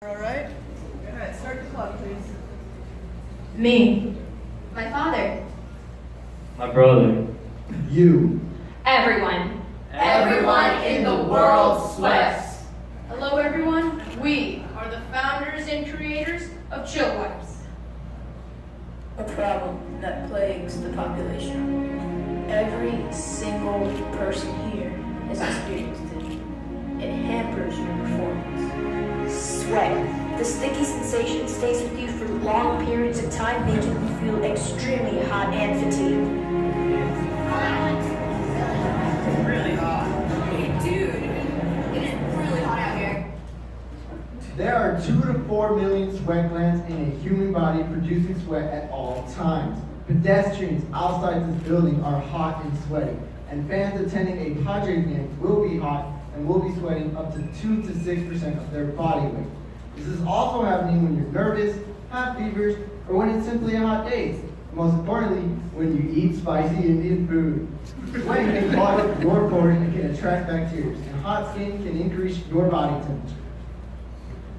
All right. All right, start the clock, please. Me. My father. My brother. You. Everyone. Everyone in the world sweats. Hello, everyone. We are the founders and creators of ChillWipes. A problem that plagues the population. Every single person here has experienced it. It hampers your performance. Sweat. The sticky sensation stays with you for long periods of time, making you feel extremely hot and fatigued. Really hot. Hey, dude. It is really hot out here. There are 2 to 4 million sweat glands in a human body producing sweat at all times. Pedestrians outside this building are hot and sweaty, and fans attending a Padres game will be hot and will be sweating up to 2 to 6% of their body weight. This is also happening when you're nervous, have fevers, or when it's simply a hot day. Most importantly, when you eat spicy Indian food. Sweat can clog up your pores and can attract bacteria, and hot skin can increase your body temperature.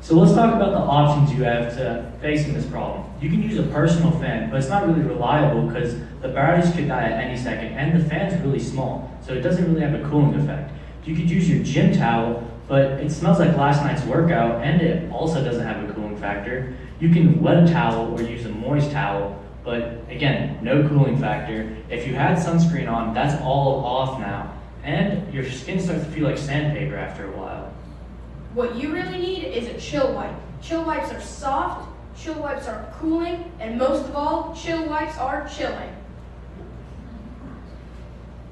So let's talk about the options you have to facing this problem. You can use a personal fan, but it's not really reliable because the batteries could die at any second, and the fan's really small, so it doesn't really have a cooling effect. You could use your gym towel, but it smells like last night's workout, and it also doesn't have a cooling factor. You can wet a towel or use a moist towel, but again, no cooling factor. If you had sunscreen on, that's all off now, and your skin starts to feel like sandpaper after a while. What you really need is a chill wipe. Chill wipes are soft, chill wipes are cooling, and most of all, chill wipes are chilling.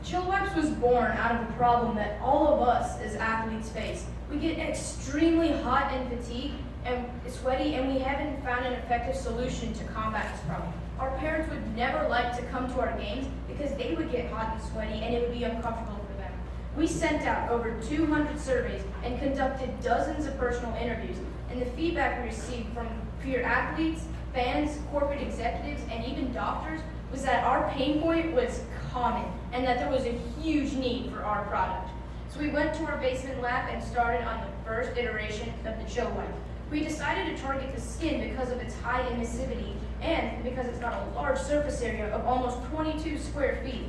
ChillWipes was born out of a problem that all of us as athletes face. We get extremely hot and fatigued and sweaty, and we haven't found an effective solution to combat this problem. Our parents would never like to come to our games because they would get hot and sweaty and it would be uncomfortable for them. We sent out over 200 surveys and conducted dozens of personal interviews, and the feedback we received from peer athletes, fans, corporate executives, and even doctors was that our pain point was common and that there was a huge need for our product. So we went to our basement lab and started on the first iteration of the Chill Wipe. We decided to target the skin because of its high emissivity and because it's got a large surface area of almost 22 square feet.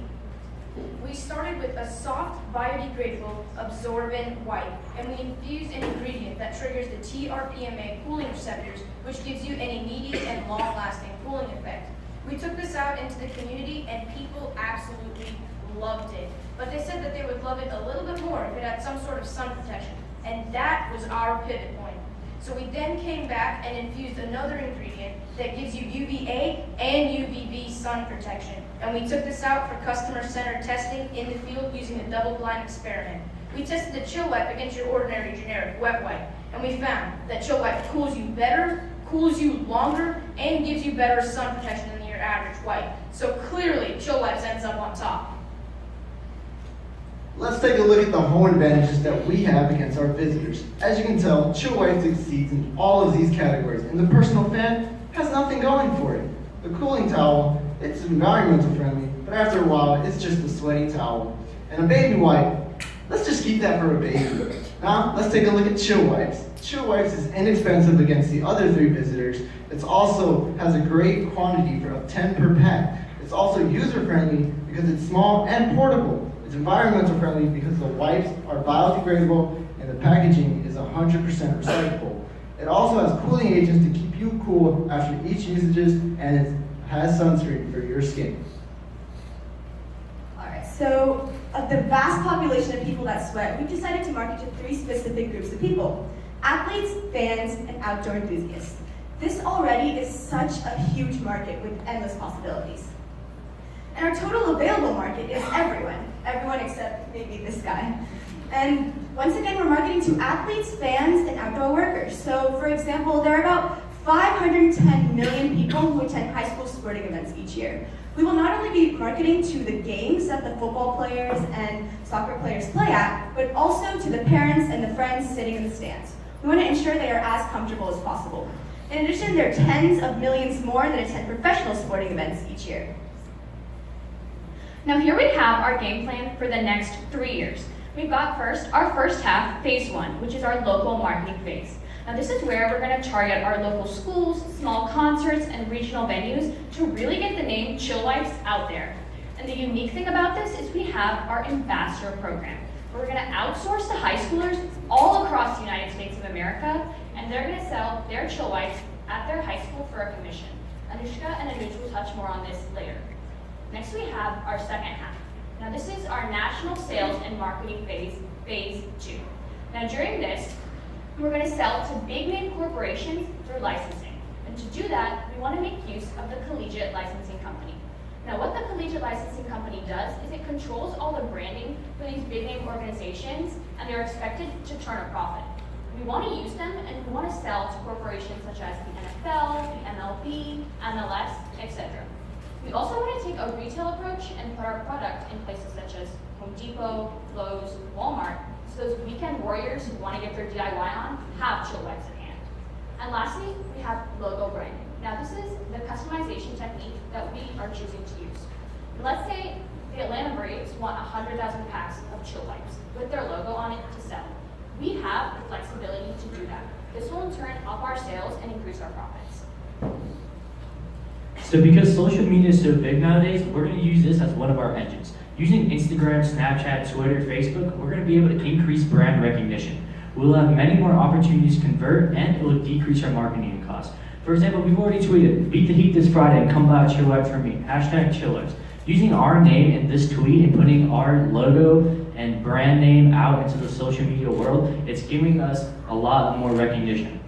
We started with a soft, biodegradable, absorbent wipe, and we infused an ingredient that triggers the TRPMA cooling receptors, which gives you an immediate and long-lasting cooling effect. We took this out into the community and people absolutely loved it. But they said that they would love it a little bit more if it had some sort of sun protection. And that was our pivot point. So we then came back and infused another ingredient that gives you UVA and UVB sun protection. And we took this out for customer-centered testing in the field using a double-blind experiment. We tested the Chill Wipe against your ordinary generic wet wipe. And we found that Chill Wipe cools you better, cools you longer, and gives you better sun protection than your average wipe. So clearly, ChillWipes ends up on top. Let's take a look at the home advantages that we have against our visitors. As you can tell, ChillWipes succeeds in all of these categories, and the personal fan has nothing going for it. The cooling towel, it's environmental friendly, but after a while, it's just a sweaty towel. And a baby wipe, let's just keep that for a baby. Now, let's take a look at ChillWipes. ChillWipes is inexpensive against the other 3 visitors. It also has a great quantity for up 10 per pack. It's also user-friendly because it's small and portable. It's environmental friendly because the wipes are biodegradable and the packaging is 100% recyclable. It also has cooling agents to keep you cool after each usages, and it has sunscreen for your skin. Alright, so of the vast population of people that sweat, we've decided to market to 3 specific groups of people: athletes, fans, and outdoor enthusiasts. This already is such a huge market with endless possibilities. And our total available market is everyone except maybe this guy. And once again, we're marketing to athletes, fans, and outdoor workers. So for example, there are about 510 million people who attend high school sporting events each year. We will not only be marketing to the games that the football players and soccer players play at, but also to the parents and the friends sitting in the stands. We want to ensure they are as comfortable as possible. In addition, there are tens of millions more that attend professional sporting events each year. Now here we have our game plan for the next 3 years. We've got first our first half, phase 1, which is our local marketing phase. Now this is where we're going to target our local schools, small concerts, and regional venues to really get the name ChillWipes out there. And the unique thing about this is we have our ambassador program. We're going to outsource to high schoolers all across the United States of America, and they're going to sell their ChillWipes at their high school for a commission. Anushka and Anuj will touch more on this later. Next we have our second half. Now this is our national sales and marketing phase 2. Now during this, we're going to sell to big name corporations through licensing. And to do that, we want to make use of the collegiate licensing company. Now what the collegiate licensing company does is it controls all the branding for these big name organizations, and they're expected to turn a profit. We want to use them, and we want to sell to corporations such as the NFL, the MLB, MLS, etc. We also want to take a retail approach and put our product in places such as Home Depot, Lowe's, Walmart, so those weekend warriors who want to get their DIY on have ChillWipes at hand. And lastly, we have logo branding. Now this is the customization technique that we are choosing to use. Let's say the Atlanta Braves want 100,000 packs of ChillWipes with their logo on it to sell. We have the flexibility to do that. This will in turn up our sales and increase our profits. So because social media is so big nowadays, we're going to use this as one of our engines. Using Instagram, Snapchat, Twitter, Facebook, we're going to be able to increase brand recognition. We'll have many more opportunities to convert, and it will decrease our marketing costs. For example, we've already tweeted, beat the heat this Friday and come buy a ChillWipe from me, #ChillWipes. Using our name in this tweet and putting our logo and brand name out into the social media world, it's giving us a lot more recognition.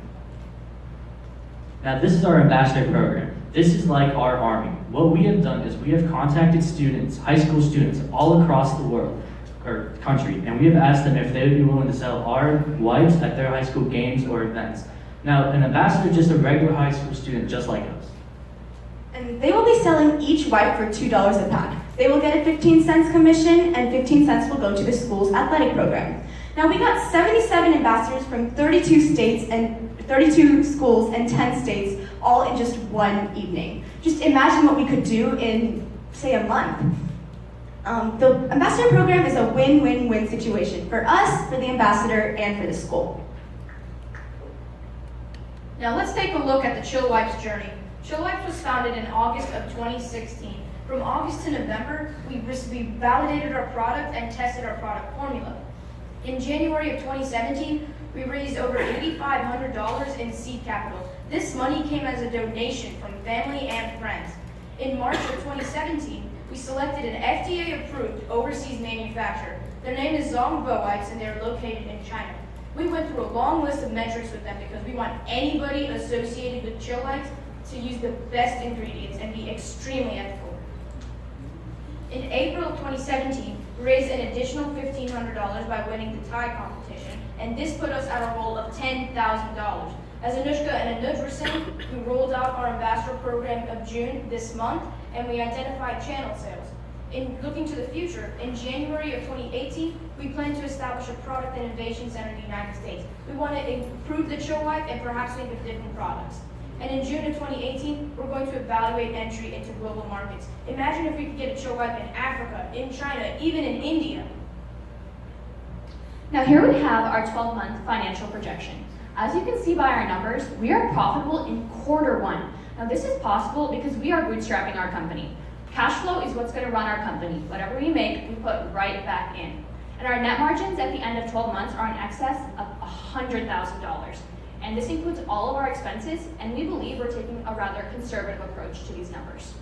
Now this is our ambassador program. This is like our army. What we have done is we have contacted students, high school students all across the world, or country, and we have asked them if they would be willing to sell our wipes at their high school games or events. Now, an ambassador is just a regular high school student just like us. And they will be selling each wipe for $2 a pack. They will get a 15 cents commission, and 15 cents will go to the school's athletic program. Now, we got 77 ambassadors from 32 states and 32 schools and 10 states, all in just one evening. Just imagine what we could do in, say, a month. The ambassador program is a win-win-win situation for us, for the ambassador, and for the school. Now let's take a look at the ChillWipes journey. ChillWipes was founded in August of 2016. From August to November, we validated our product and tested our product formula. In January of 2017, we raised over $8,500 in seed capital. This money came as a donation from family and friends. In March of 2017, we selected an FDA-approved overseas manufacturer. Their name is Zongbo Wipes, and they are located in China. We went through a long list of metrics with them because we want anybody associated with ChillWipes to use the best ingredients and be extremely ethical. In April of 2017, we raised an additional $1,500 by winning the TYE competition, and this put us at a goal of $10,000. As Anushka and Anuj were saying, we rolled out our ambassador program of June this month, and we identified channel sales. In looking to the future, in January of 2018, we plan to establish a product innovation center in the United States. We want to improve the ChillWipe and perhaps think of different products. And in June of 2018, we're going to evaluate entry into global markets. Imagine if we could get a ChillWipe in Africa, in China, even in India. Now here we have our 12-month financial projection. As you can see by our numbers, we are profitable in Q1. Now this is possible because we are bootstrapping our company. Cash flow is what's going to run our company. Whatever we make, we put right back in. And our net margins at the end of 12 months are in excess of $100,000. And this includes all of our expenses, and we believe we're taking a rather conservative approach to these numbers.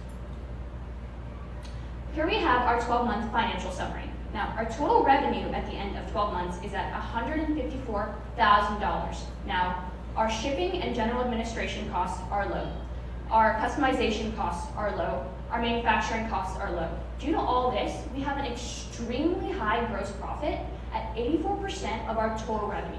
Here we have our 12-month financial summary. Now, our total revenue at the end of 12 months is at $154,000. Now, our shipping and general administration costs are low. Our customization costs are low. Our manufacturing costs are low. Due to all this, we have an extremely high gross profit at 84% of our total revenue.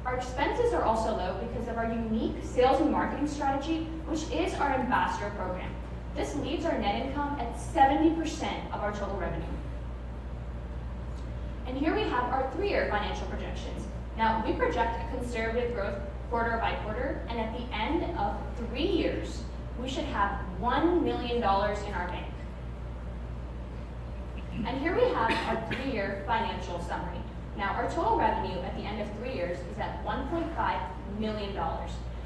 Our expenses are also low because of our unique sales and marketing strategy, which is our ambassador program. This leaves our net income at 70% of our total revenue. And here we have our 3-year financial projections. Now, we project a conservative growth quarter by quarter, and at the end of 3 years, we should have $1 million in our bank. And here we have our 3-year financial summary. Now, our total revenue at the end of 3 years is at $1.5 million.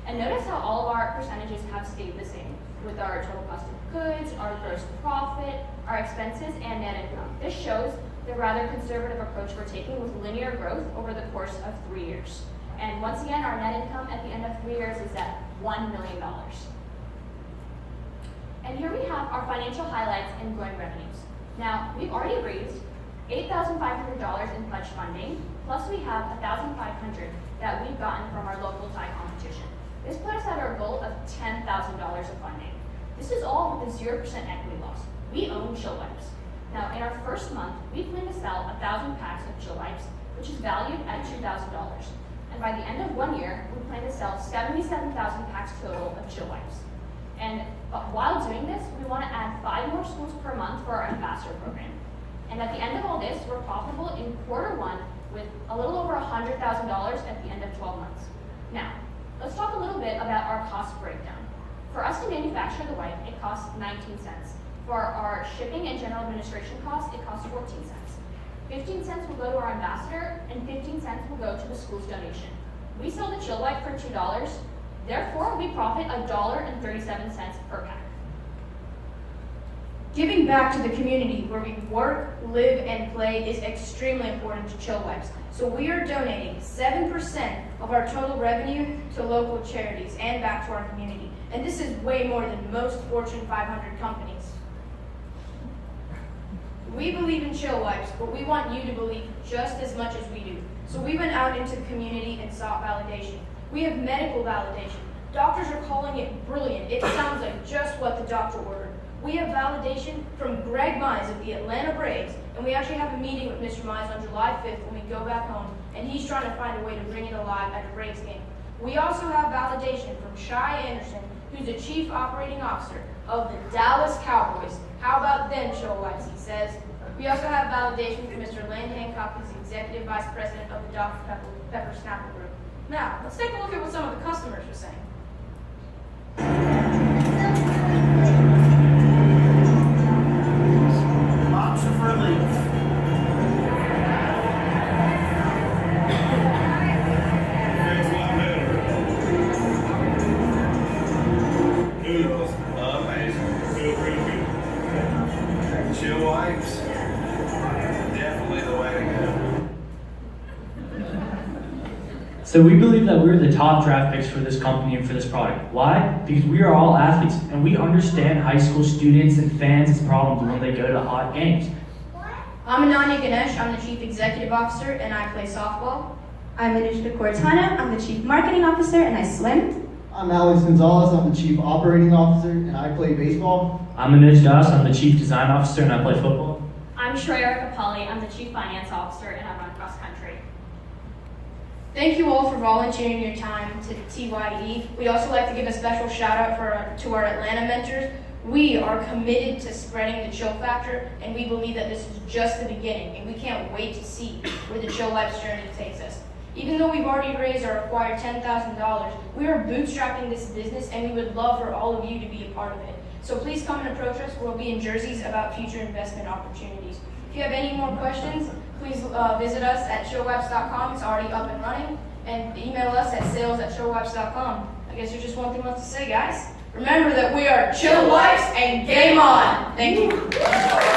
And notice how all of our percentages have stayed the same with our total cost of goods, our gross profit, our expenses, and net income. This shows the rather conservative approach we're taking with linear growth over the course of 3 years. And once again, our net income at the end of 3 years is at $1 million. And here we have our financial highlights and growing revenues. Now, we've already raised $8,500 in pledge funding, plus we have $1,500 that we've gotten from our local TYE competition. This put us at our goal of $10,000 of funding. This is all with a 0% equity loss. We own ChillWipes. Now, in our first month, we plan to sell 1,000 packs of ChillWipes, which is valued at $2,000. And by the end of 1 year, we plan to sell 77,000 packs total of ChillWipes. And while doing this, we want to add 5 more schools per month for our ambassador program. And at the end of all this, we're profitable in Q1 with a little over $100,000 at the end of 12 months. Now, let's talk a little bit about our cost breakdown. For us to manufacture the wipe, it costs 19 cents. For our shipping and general administration costs, it costs 14 cents. 15 cents will go to our ambassador, and 15 cents will go to the school's donation. We sell the ChillWipe for $2, therefore we profit $1.37 per pack. Giving back to the community where we work, live, and play is extremely important to ChillWipes. So we are donating 7% of our total revenue to local charities and back to our community. And this is way more than most Fortune 500 companies. We believe in ChillWipes, but we want you to believe just as much as we do. So we went out into the community and sought validation. We have medical validation. Doctors are calling it brilliant. It sounds like just what the doctor ordered. We have validation from Greg Mize of the Atlanta Braves, and we actually have a meeting with Mr. Mize on July 5th when we go back home, and he's trying to find a way to bring it alive at a Braves game. We also have validation from Shai Anderson, who's the Chief Operating Officer of the Dallas Cowboys. How about them, ChillWipes, he says. We also have validation from Mr. Lane Hancock, who's the Executive Vice President of the Dr. Pepper Snapple Group. Now, let's take a look at what some of the customers are saying. Mops are for relief. Feels a lot better. Noodles, amazing. Feels really good. Chill wipes. Definitely the way to go. So we believe that we're the top draft picks for this company and for this product. Why? Because we are all athletes and we understand high school students and fans' problems when they go to hot games. I'm Ananya Ganesh. I'm the Chief Executive Officer, and I play softball. I'm Anushka Cortana. I'm the Chief Marketing Officer and I swim. I'm Alex Gonzalez, I'm the Chief Operating Officer, and I play baseball. I'm Anuj Das, I'm the Chief Design Officer and I play football. I'm Shreya Kapali. I'm the Chief Finance Officer, and I run cross country. Thank you all for volunteering your time to TYE. We'd also like to give a special shout out to our Atlanta mentors. We are committed to spreading the chill factor, and we believe that this is just the beginning, and we can't wait to see where the ChillWipes journey takes us. Even though we've already raised our required $10,000, we are bootstrapping this business, and we would love for all of you to be a part of it. So please come and approach us. We'll be in jerseys about future investment opportunities. If you have any more questions, please visit us at ChillWipes.com. It's already up and running. And email us at sales@ChillWipes.com. I guess there's just one thing left to say, guys. Remember that we are ChillWipes and game on. Thank you.